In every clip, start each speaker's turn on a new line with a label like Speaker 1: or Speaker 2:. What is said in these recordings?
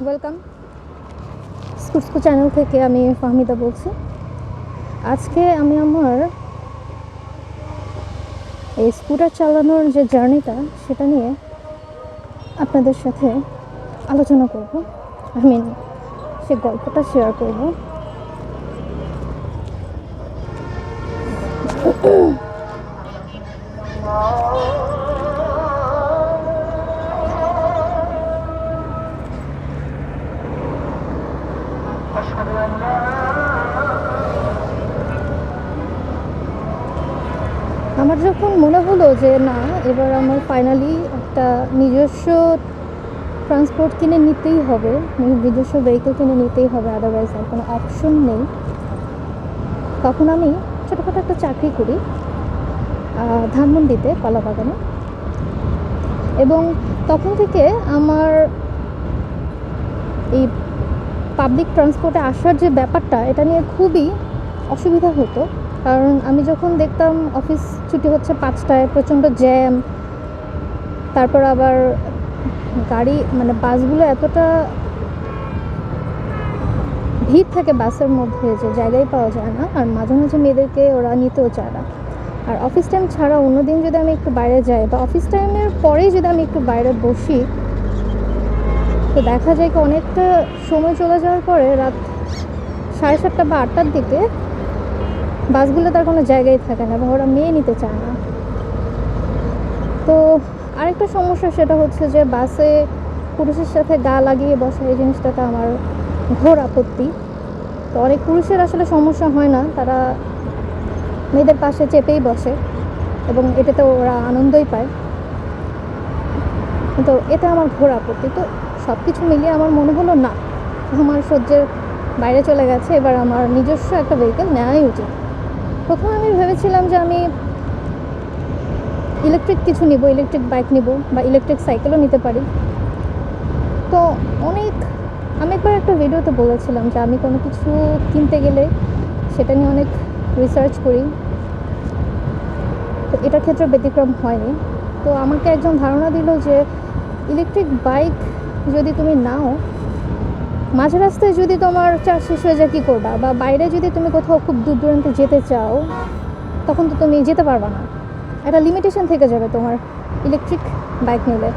Speaker 1: Welcome স্কুটসকো channel থেকে আমি ফাহমিদা বলছি। আজকে আমি আমার এই স্কুটার চালানোর যে জার্নিটা সেটা নিয়ে আপনাদের সাথে আলোচনা করব। সে গল্পটা শেয়ার করব। আমার যখন মনে হলো যে না, এবার আমার ফাইনালি একটা নিজস্ব ট্রান্সপোর্ট কিনে নিতেই হবে, নিজস্ব ভেহিকেল কিনে নিতেই হবে, আদারওয়াইজ আর কোনো অপশন নেই, তখন আমি ছোটোখাটো একটা চাকরি করি ধানমন্ডিতে কলাবাগানে। এবং তখন থেকে আমার এই পাবলিক ট্রান্সপোর্টে আসার যে ব্যাপারটা, এটা নিয়ে খুবই অসুবিধা হতো। কারণ আমি যখন দেখতাম অফিস ছুটি হচ্ছে 5টায়, প্রচণ্ড জ্যাম, তারপর আবার গাড়ি বাসগুলো এতটা ভিড় থাকে বাসের মধ্যে যে জায়গায় পাওয়া যায় না, আর মাঝে মাঝে মেয়েদেরকে ওরা নিতেও চায় না। আর অফিস টাইম ছাড়া অন্য দিন যদি আমি একটু বাইরে যাই বা অফিস টাইমের পরেই যদি আমি একটু বাইরে বসি, তো দেখা যায় কি অনেকটা সময় চলে যাওয়ার পরে রাত 7:30 বা 8টার দিকে বাসগুলো তার কোনো জায়গায় থাকে না এবং ওরা মেয়ে নিতে চায় না। তো আরেকটা সমস্যা সেটা হচ্ছে যে বাসে পুরুষের সাথে গা লাগিয়ে বসা, এই জিনিসটাতে আমার ঘোর আপত্তি। তো অনেক পুরুষের আসলে সমস্যা হয় না, তারা মেয়েদের পাশে চেপেই বসে এবং এটাতে ওরা আনন্দই পায়, তো এটা আমার ঘোর আপত্তি। তো সব কিছু মিলিয়ে আমার মনে হলো না, আমার সহ্যের বাইরে চলে গেছে, এবার আমার নিজস্ব একটা ভেহিকেল নেওয়াই উচিত। প্রথমে আমি ভেবেছিলাম যে আমি ইলেকট্রিক কিছু নিব, ইলেকট্রিক বাইক নিব বা ইলেকট্রিক সাইকেলও নিতে পারি। তো আমি একবার একটা ভিডিওতে বলেছিলাম যে আমি কোনো কিছু কিনতে গেলে সেটা নিয়ে অনেক রিসার্চ করি, তো এটার ক্ষেত্রে ব্যতিক্রম হয়নি। তো আমাকে একজন ধারণা দিল যে ইলেকট্রিক বাইক যদি তুমি নাও, মাঝ রাস্তায় যদি তোমার চার্জ শেষ হয়ে যায় কী করবা, বা বাইরে যদি তুমি কোথাও খুব দূর দূরান্তে যেতে চাও, তখন তো তুমি যেতে পারবা না, একটা লিমিটেশন থেকে যাবে তোমার ইলেকট্রিক বাইক নিলে।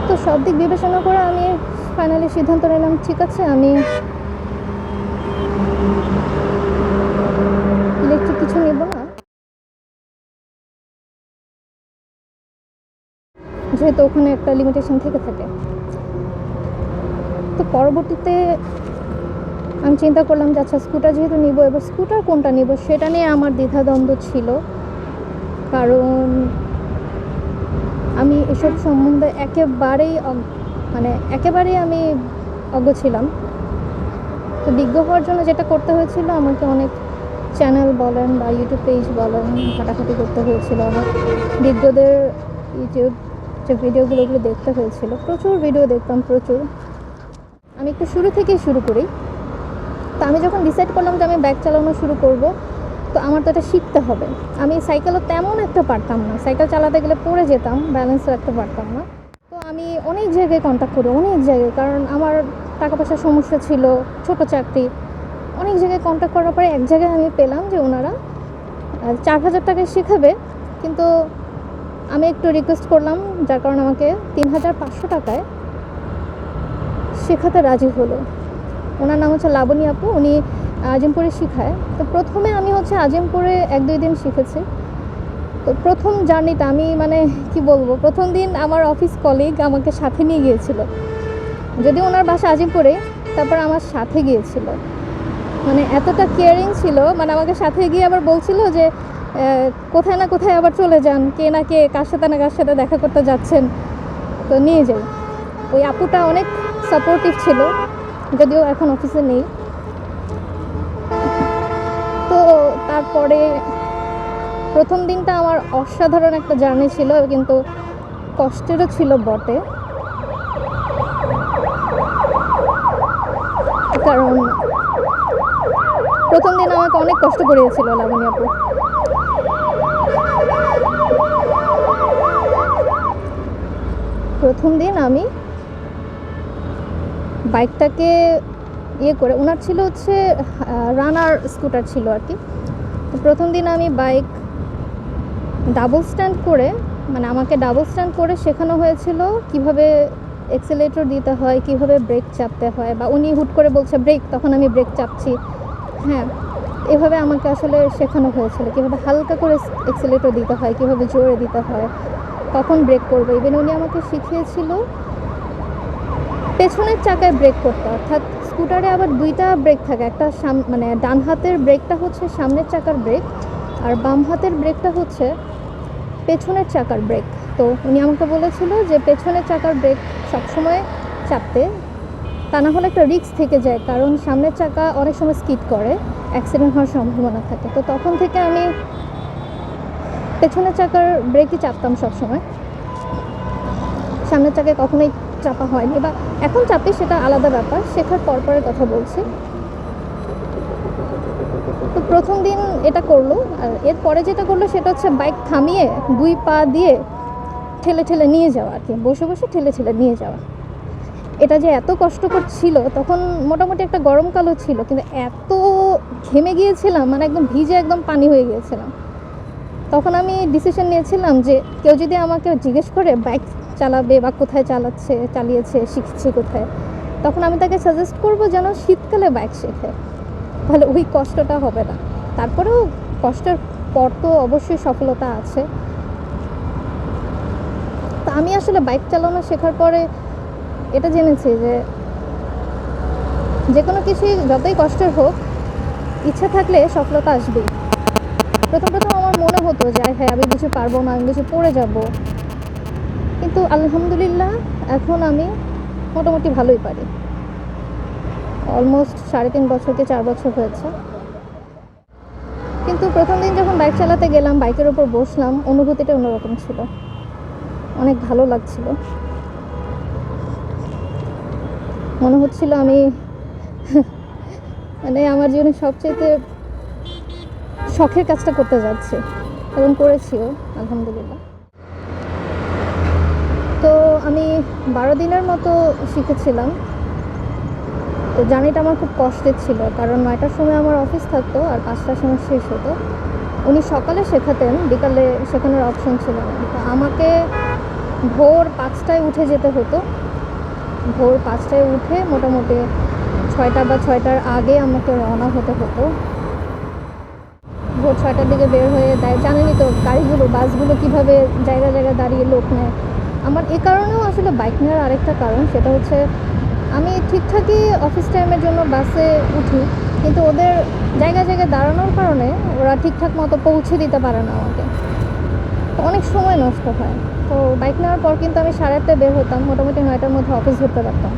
Speaker 1: তো সব দিক বিবেচনা করে আমি ফাইনালি সিদ্ধান্ত নিলাম, ঠিক আছে আমি ইলেকট্রিক কিছু নেব না, যেহেতু ওখানে একটা লিমিটেশন থেকে থাকে। তো পরবর্তীতে আমি চিন্তা করলাম যে আচ্ছা স্কুটার যেহেতু নিব, এবার স্কুটার কোনটা নিব সেটা নিয়ে আমার দ্বিধাদ্বন্দ্ব ছিল, কারণ আমি এসব সম্বন্ধে একেবারেই আমি অজ্ঞ ছিলাম। তো বিজ্ঞ হওয়ার জন্য যেটা করতে হয়েছিল, আমাকে অনেক চ্যানেল বলেন বা ইউটিউব পেজ বলেন ঘাটাঘাটি করতে হয়েছিল, অনেক বিজ্ঞদের ইউটিউব যে ভিডিওগুলো দেখতে হয়েছিল, প্রচুর ভিডিও দেখতাম, প্রচুর। আমি একটু শুরু থেকেই শুরু করি। তো আমি যখন ডিসাইড করলাম যে আমি বাইক চালানো শুরু করব, তো আমার তো এটা শিখতে হবে। আমি সাইকেলও তেমন একটা পারতাম না, সাইকেল চালাতে গেলে পড়ে যেতাম, ব্যালেন্স রাখতে পারতাম না। তো আমি অনেক জায়গায় কন্ট্যাক্ট করি, অনেক জায়গায়, কারণ আমার টাকা পয়সার সমস্যা ছিল, ছোট চাকরি, অনেক জায়গায় কন্ট্যাক্ট করার পরে এক জায়গায় আমি পেলাম যে ওনারা 4,000 টাকায় শেখাবে, কিন্তু আমি একটু রিকোয়েস্ট করলাম, যার কারণে আমাকে 3,500 টাকায় শেখাতে রাজি হলো। ওনার নাম হচ্ছে লাবণী আপু, উনি আজিমপুরে শেখায়। তো প্রথমে আমি আজিমপুরে 1-2 দিন শিখেছি। তো প্রথম জার্নিটা আমি কি বলবো, প্রথম দিন আমার অফিস কলিগ আমাকে সাথে নিয়ে গিয়েছিল, যদি ওনার বাসা আজিমপুরে, তারপর আমার সাথে গিয়েছিল। এতটা কেয়ারিং ছিল, আমাকে সাথে গিয়ে আবার বলছিল যে কোথায় না কোথায় আবার চলে যান, কে না কে কার সাথে দেখা করতে যাচ্ছেন, তো নিয়ে যাই। ওই আপুটা অনেক সাপোর্টিভ ছিল, যদিও এখন অফিসে নেই। তো তারপরে প্রথম দিনটা আমার অসাধারণ একটা জার্নি ছিল, কিন্তু কষ্টেরও ছিল বটে, কারণ প্রথম দিন আমাকে অনেক কষ্ট করিয়েছিল লাবণী আপু। প্রথম দিন আমি বাইকটাকে করে, ওনার ছিল হচ্ছে রানার স্কুটার ছিল আর কি। তো প্রথম দিন আমি বাইক ডাবল স্ট্যান্ড করে, মানে আমাকে ডাবল স্ট্যান্ড করে শেখানো হয়েছিল কিভাবে এক্সেলেটর দিতে হয়, কিভাবে ব্রেক চাপতে হয়, বা উনি হুট করে বলছে ব্রেক, তখন আমি ব্রেক চাপছি। হ্যাঁ, এভাবে আমাকে আসলে শেখানো হয়েছিল কীভাবে হালকা করে এক্সেলেটর দিতে হয়, কীভাবে জোরে দিতে হয়, কখন ব্রেক করবে। ইভেন উনি আমাকে শিখিয়েছিল পেছনের চাকায় ব্রেক করতে, অর্থাৎ স্কুটারে আবার দুইটা ব্রেক থাকে, একটা মানে ডান হাতের ব্রেকটা হচ্ছে সামনের চাকার ব্রেক, আর বাম হাতের ব্রেকটা হচ্ছে পেছনের চাকার ব্রেক। তো উনি আমাকে বলেছিল যে পেছনের চাকার ব্রেক সবসময় চাপতে, তা না হলে একটা রিস্ক থেকে যায়, কারণ সামনের চাকা অনেক সময় স্কিড করে, অ্যাক্সিডেন্ট হওয়ার সম্ভাবনা থাকে। তো তখন থেকে আমি পেছনের চাকার ব্রেকই চাপতাম সবসময়, সামনের চাকায় কখনোই চাপা হয়নি, বা এখন চাপি সেটা আলাদা ব্যাপার, শেখার পরের কথা বলছি। তো প্রথম দিন এটা করলো, আর এরপরে যেটা করলো সেটা হচ্ছে বাইক থামিয়ে দুই পা দিয়ে ঠেলে ঠেলে নিয়ে যাওয়া আর কি, বসে বসে ঠেলে ঠেলে নিয়ে যাওয়া। এটা যে এত কষ্টকর ছিল, তখন মোটামুটি একটা গরমকালও ছিল, কিন্তু এত ঘেমে গিয়েছিলাম, মানে একদম ভিজে একদম পানি হয়ে গিয়েছিলাম। তখন আমি ডিসিশন নিয়েছিলাম যে কেউ যদি আমাকে জিজ্ঞেস করে বাইক চালাবে বা কোথায় চালিয়েছে, শিখছে কোথায়, তখন আমি তাকে সাজেস্ট করব যেন শীতকালে বাইক শেখে, তাহলে ওই কষ্টটা হবে না। তারপরেও কষ্টের পর তো অবশ্যই সফলতা আছে। তা আমি আসলে বাইক চালানো শেখার পরে এটা জেনেছি যে কোনো কিছুই যতই কষ্টের হোক, ইচ্ছা থাকলে সফলতা আসবেই। প্রথম আমার মনে হতো যে হ্যাঁ আমি কিছু পারবো না, আমি কিছু পড়ে যাব, কিন্তু আলহামদুলিল্লাহ এখন আমি মোটামুটি ভালোই পারি। অলমোস্ট 3.5 বছর কি 4 বছর হয়েছে। কিন্তু প্রথম দিন যখন বাইক চালাতে গেলাম, বাইকের ওপর বসলাম, অনুভূতিটা অন্যরকম ছিল, অনেক ভালো লাগছিল। মনে হচ্ছিল আমি মানে আমার জীবনে সবচেয়ে শখের কাজটা করতে যাচ্ছি, এবং করেছিও আলহামদুলিল্লাহ। তো আমি 12 দিনের মতো শিখেছিলাম। তো জার্নিটা আমার খুব কষ্টের ছিল, কারণ 9টার সময় আমার অফিস থাকতো আর 5টার সময় শেষ হতো। উনি সকালে শেখাতেন, বিকালে শেখানোর অপশন ছিল না। তো আমাকে ভোর 5টায় উঠে যেতে হতো। ভোর 5টায় উঠে মোটামুটি 6টা বা 6টার আগে আমাকে রওনা হতে হতো। ভোর 6টার দিকে বের হয়ে জানেনই তো গাড়িগুলো, বাসগুলো কীভাবে জায়গায় দাঁড়িয়ে লোক নেয়। আমার এ কারণেও আসলে বাইক নেওয়ার আরেকটা কারণ, সেটা হচ্ছে আমি ঠিকঠাকই অফিস টাইমের জন্য বাসে উঠি, কিন্তু ওদের জায়গায় দাঁড়ানোর কারণে ওরা ঠিকঠাক মতো পৌঁছে দিতে পারে না আমাকে, তো অনেক সময় নষ্ট হয়। তো বাইক নেওয়ার পর কিন্তু আমি 8:30টায় বের হতাম, মোটামুটি 9টার মধ্যে অফিস ধরতে পারতাম।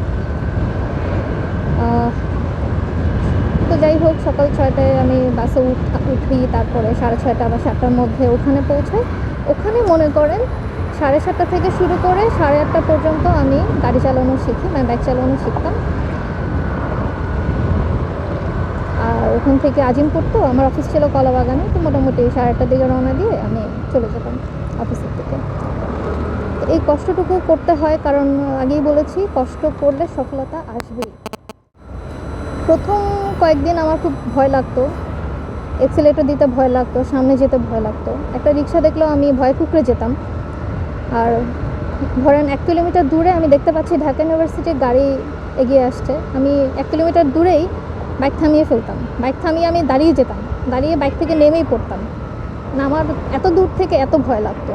Speaker 1: তো যাই হোক, সকাল 6টায় আমি বাসে উঠি, তারপরে 6:30 বা 7টার মধ্যে ওখানে পৌঁছাই। ওখানে মনে করেন 7:30 থেকে শুরু করে 8:30 পর্যন্ত আমি গাড়ি চালানো শিখি, মানে বাইক চালানো শিখতাম। আর ওখান থেকে আজিমপুর, তো আমার অফিস ছিল কলাবাগানে, তো মোটামুটি 8:30টার দিকে রওনা দিয়ে আমি চলে যেতাম অফিসের থেকে। তো এই কষ্টটুকু করতে হয়, কারণ আগেই বলেছি কষ্ট করলে সফলতা আসবেই। প্রথম কয়েকদিন আমার খুব ভয় লাগতো, এক্সেলেটর দিতে ভয় লাগতো, সামনে যেতে ভয় লাগতো। একটা রিক্সা দেখলেও আমি ভয় কুঁকড়ে যেতাম। আর ধরেন 1 কিলোমিটার দূরে আমি দেখতে পাচ্ছি ঢাকা ইউনিভার্সিটির গাড়ি এগিয়ে আসছে, আমি 1 কিলোমিটার দূরেই বাইক থামিয়ে ফেলতাম। বাইক থামিয়ে আমি দাঁড়িয়ে যেতাম, দাঁড়িয়ে বাইক থেকে নেমেই পড়তাম না। আমার এত দূর থেকে এত ভয় লাগতো।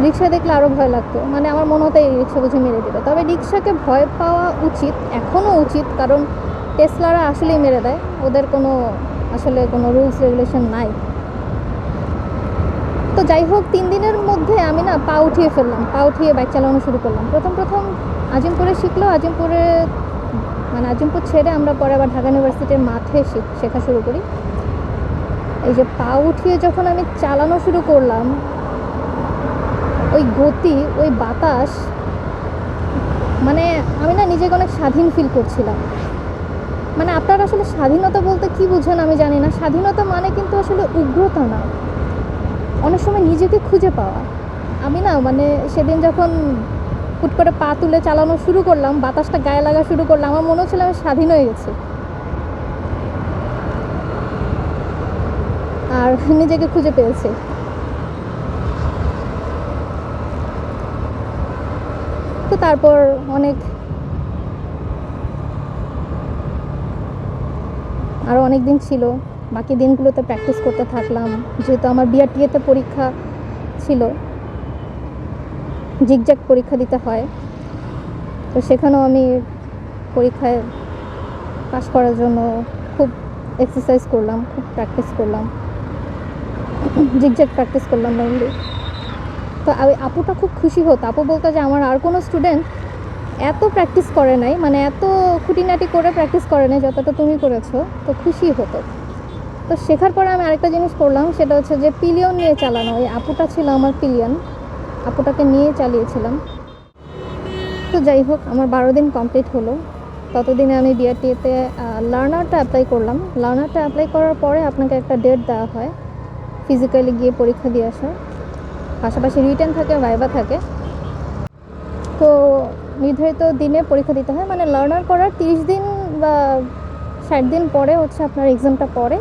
Speaker 1: রিক্সা দেখলে আরও ভয় লাগতো, মানে আমার মনে হতো এই রিক্সা বুঝে মেরে দেবে। তবে রিক্সাকে ভয় পাওয়া উচিত, এখনও উচিত, কারণ টেসলারা আসলেই মেরে দেয়, ওদের আসলে কোনো রুলস রেগুলেশন নাই। তো যাই হোক, 3 দিনের মধ্যে আমি না পা উঠিয়ে ফেললাম, পা উঠিয়ে বাইক চালানো শুরু করলাম। প্রথম আজিমপুরে শিখলো, আজিমপুর ছেড়ে আমরা পরে আবার ঢাকা ইউনিভার্সিটির মাঠে শেখা শুরু করি। এই যে পা উঠিয়ে যখন আমি চালানো শুরু করলাম, ওই গতি, ওই বাতাস, মানে আমি না নিজেকে অনেক স্বাধীন ফিল করছিলাম। মানে আপনারা আসলে স্বাধীনতা বলতে কি বুঝেন আমি জানি না। স্বাধীনতা মানে কিন্তু আসলে উগ্রতা না, অনেক সময় নিজেকে খুঁজে পাওয়া। আমি না মানে সেদিন যখন হুট করে পা তুলে চালানো শুরু করলাম, বাতাসটা গায়ে লাগা শুরু করলাম, আমার মনে হচ্ছিল আমি স্বাধীন হয়ে গেছি আর নিজেকে খুঁজে পেয়েছি। তো তারপর আরও অনেক দিন ছিল, বাকি দিনগুলোতে প্র্যাকটিস করতে থাকলাম। যেহেতু আমার বিআরটিএতে পরীক্ষা ছিল, জিগজ্যাগ পরীক্ষা দিতে হয়, তো সেখানেও আমি পরীক্ষায় পাস করার জন্য খুব এক্সারসাইজ করলাম, খুব প্র্যাকটিস করলাম, জিগজ্যাগ প্র্যাকটিস করলাম মেইনলি। তো ওই আপুটা খুব খুশি হতো। আপু বলতো যে আমার আর কোনো স্টুডেন্ট এত প্র্যাকটিস করে নাই, মানে এত খুঁটিনাটি করে প্র্যাকটিস করে নাই যতটা তুমি করেছো, তো খুশি হতো। তো শেখার পরে আমি আরেকটা জিনিস করলাম, সেটা হচ্ছে যে পিলিয়ন নিয়ে চালানো। ওই আপুটা ছিল আমার পিলিয়ন, আপুটাকে নিয়ে চালিয়েছিলাম। তো যাই হোক, আমার 12 দিন কমপ্লিট হলো। ততদিনে আমি বিআরটিএতে লার্নারটা অ্যাপ্লাই করলাম। লার্নারটা অ্যাপ্লাই করার পরে আপনাকে একটা ডেট দেওয়া হয় ফিজিক্যালি গিয়ে পরীক্ষা দিয়ে আসার, পাশাপাশি রিটেন থাকে, ভাইভা থাকে। তো নির্ধারিত দিনে পরীক্ষা দিতে হয়, মানে লার্নার করার 30 দিন বা 60 দিন পরে হচ্ছে আপনার এক্সামটা পড়ে।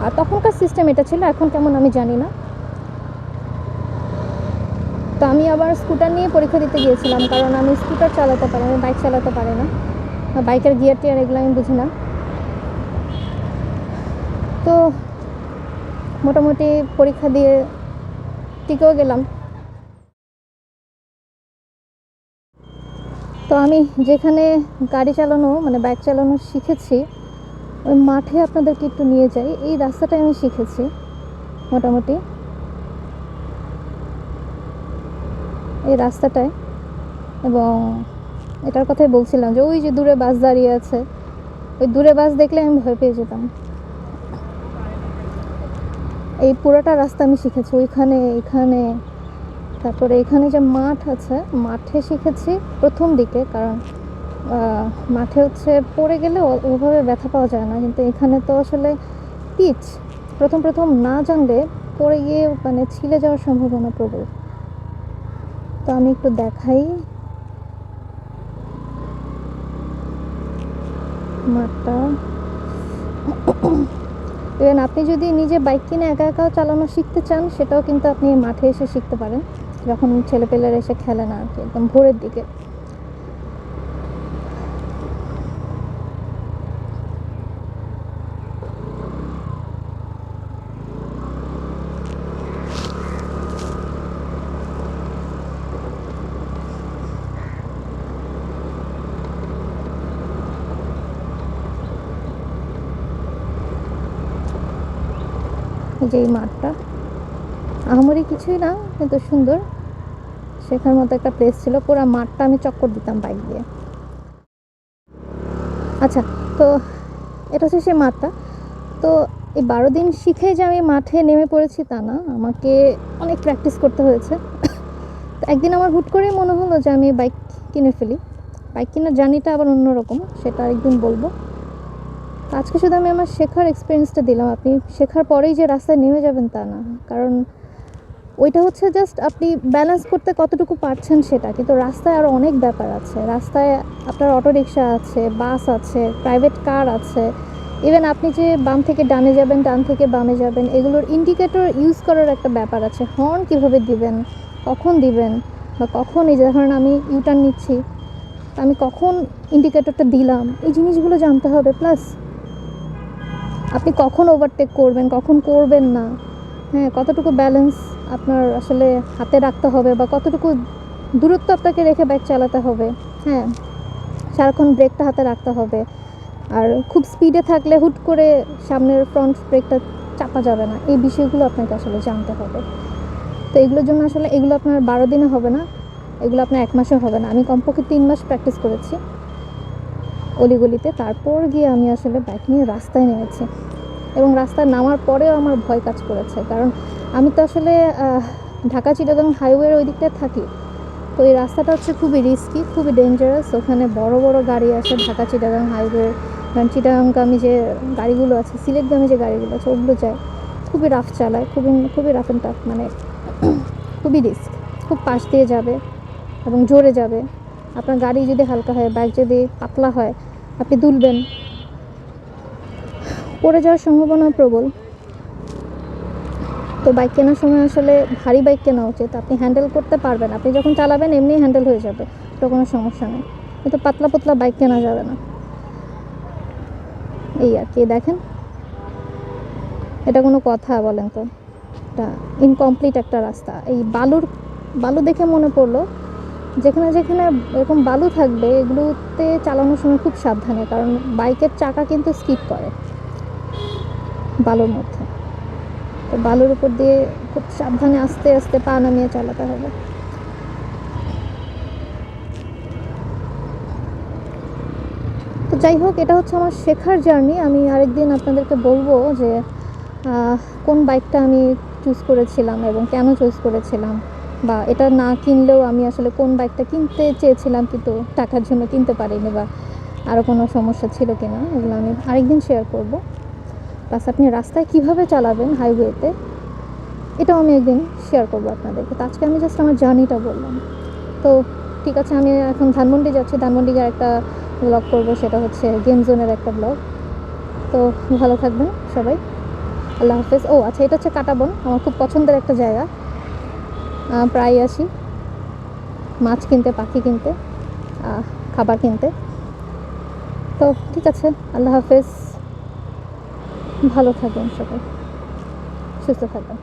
Speaker 1: আর তখনকার সিস্টেম এটা ছিল, এখন কেমন আমি জানি না। তো আমি আবার স্কুটার নিয়ে পরীক্ষা দিতে গিয়েছিলাম, কারণ আমি স্কুটার চালাতে পারি, আমি বাইক চালাতে পারি না, বাইকের গিয়ার টিয়ার এগুলো আমি বুঝি না। তো মোটামুটি পরীক্ষা দিয়ে টিকেও গেলাম। তো আমি যেখানে গাড়ি চালানো মানে বাইক চালানো শিখেছি, ওই মাঠে আপনাদেরকে একটু নিয়ে যাই। এই রাস্তাটাই আমি শিখেছি মোটামুটি, এই রাস্তাটায়। এবং এটার কথাই বলছিলাম যে ওই যে দূরে বাস দাঁড়িয়ে আছে, ওই দূরে বাস দেখলে আমি ভয় পেয়ে যেতাম। এই পুরোটা রাস্তা আমি শিখেছি, ওইখানে, এখানে, তারপরে এখানে যে মাঠ আছে, মাঠে শিখেছি প্রথম দিকে, কারণ মাঠে হচ্ছে পড়ে গেলে ওইভাবে ব্যথা পাওয়া যায় না, কিন্তু এখানে তো আসলে পিচ, প্রথম প্রথম না জানলে পড়ে গিয়ে মানে ছিলে যাওয়ার সম্ভাবনা প্রবল। তো আমি একটু দেখাই মাঠটা। ইভেন আপনি যদি নিজে বাইক কিনে একা একাও চালানো শিখতে চান, সেটাও কিন্তু আপনি মাঠে এসে শিখতে পারেন, যখন ছেলেপেলেরা এসে খেলে না আর কি, একদম ভোরের দিকে। এই যে এই মাঠটা আহামরি কিছুই না, কিন্তু সুন্দর, শেখার মতো একটা প্লেস ছিল। পুরো মাঠটা আমি চক্কর দিতাম বাইক দিয়ে। আচ্ছা, তো এটা হচ্ছে সেই মাঠটা। তো এই 12 দিন শিখে যে আমি মাঠে নেমে পড়েছি তা না, আমাকে অনেক প্র্যাকটিস করতে হয়েছে। তো একদিন আমার হুট করেই মনে হলো যে আমি বাইক কিনে ফেলি। বাইক কেনার জার্নিটা আবার অন্যরকম, সেটা একদিন বলবো। তো আজকে শুধু আমি আমার শেখার এক্সপিরিয়েন্সটা দিলাম। আপনি শেখার পরেই যে রাস্তায় নেমে যাবেন তা না, কারণ ওইটা হচ্ছে জাস্ট আপনি ব্যালেন্স করতে কতটুকু পারছেন সেটা, কিন্তু রাস্তায় আরও অনেক ব্যাপার আছে। রাস্তায় আপনার অটো রিক্সা আছে, বাস আছে, প্রাইভেট কার আছে, ইভেন আপনি যে বাম থেকে ডানে যাবেন, ডান থেকে বামে যাবেন, এগুলোর ইন্ডিকেটর ইউজ করার একটা ব্যাপার আছে। হর্ন কীভাবে দিবেন, কখন দিবেন, বা কখন, এই যে ধরেন আমি ইউটার্ন নিচ্ছি, আমি কখন ইন্ডিকেটরটা দিলাম, এই জিনিসগুলো জানতে হবে। প্লাস আপনি কখন ওভারটেক করবেন, কখন করবেন না, হ্যাঁ, কতটুকু ব্যালেন্স আপনার আসলে হাতে রাখতে হবে, বা কতটুকু দূরত্ব আপনাকে রেখে বাইক চালাতে হবে, হ্যাঁ, সারাক্ষণ ব্রেকটা হাতে রাখতে হবে। আর খুব স্পিডে থাকলে হুট করে সামনের ফ্রন্ট ব্রেকটা চাপা যাবে না, এই বিষয়গুলো আপনাকে আসলে জানতে হবে। তো এগুলোর জন্য আসলে এগুলো আপনার 12 দিনে হবে না, এগুলো আপনার 1 মাসে হবে না। আমি কমপক্ষে 3 মাস প্র্যাকটিস করেছি অলিগলিতে, তারপর গিয়ে আমি আসলে বাইক নিয়ে রাস্তায় নেমেছি। এবং রাস্তায় নামার পরেও আমার ভয় কাজ করেছে, কারণ আমি তো আসলে ঢাকা চিটাগাং হাইওয়ের ওই দিকটায় থাকি। তো এই রাস্তাটা হচ্ছে খুবই রিস্কি, খুবই ডেঞ্জারাস। ওখানে বড় বড় গাড়ি আসে ঢাকা চিটাগাং হাইওয়ে, কারণ চিটাগাংগামী যে গাড়িগুলো আছে, সিলেটগামী যে গাড়িগুলো আছে, ওগুলো যায়, খুবই রাফ চালায়, খুবই খুবই রাফ অ্যান্ড টাফ, মানে খুবই রিস্ক, খুব পাশ দিয়ে যাবে এবং জোরে যাবে। আপনার গাড়ি যদি হালকা হয়, বাইক যদি পাতলা হয়, আপনি দুলবেন, পড়ে যাওয়ার সম্ভাবনা প্রবল। তো বাইক কেনার সময় আসলে ভারী বাইক কেনা উচিত, আপনি হ্যান্ডেল করতে পারবেন, আপনি যখন চালাবেন এমনি হ্যান্ডেল হয়ে যাবে, এটা কোনো সমস্যা নেই। কিন্তু পাতলা পাতলা বাইক কেনা যাবে না, এই আর কি। দেখেন এটা কোনো কথা বলেন তো, এটা ইনকমপ্লিট একটা রাস্তা। এই বালু দেখে মনে পড়লো, যেখানে যেখানে এরকম বালু থাকবে এগুলোতে চালানোর সময় খুব সাবধানে, কারণ বাইকের চাকা কিন্তু স্কিড করে বালুর মধ্যে। তো বালুর উপর দিয়ে খুব সাবধানে আস্তে আস্তে পা নামিয়ে চালাতে হবে। তো যাই হোক, এটা হচ্ছে আমার শেখার জার্নি। আমি আরেকদিন আপনাদেরকে বলবো যে কোন বাইকটা আমি চুজ করেছিলাম এবং কেন চুজ করেছিলাম, বা এটা না কিনলেও আমি আসলে কোন বাইকটা কিনতে চেয়েছিলাম কিন্তু টাকার জন্য কিনতে পারিনি, বা আরও কোনো সমস্যা ছিল কি না, এগুলো আমি আরেকদিন শেয়ার করব। প্লাস আপনি রাস্তায় কীভাবে চালাবেন হাইওয়েতে, এটাও আমি একদিন শেয়ার করবো আপনাদেরকে। তো আজকে আমি জাস্ট আমার জার্নিটা বললাম। তো ঠিক আছে, আমি এখন ধানমন্ডি যাচ্ছি, ধানমন্ডিকে একটা ব্লগ করবো, সেটা হচ্ছে গেম জোনের একটা ব্লগ। তো ভালো থাকবেন সবাই, আল্লাহ হাফেজ। ও আচ্ছা, এটা হচ্ছে কাঁটাবন, আমার খুব পছন্দের একটা জায়গা, প্রায় আসি মাছ কিনতে, পাখি কিনতে, খাবার কিনতে। তো ঠিক আছে, আল্লাহ হাফেজ, ভালো থাকবেন সবাই, সুস্থ থাকবেন।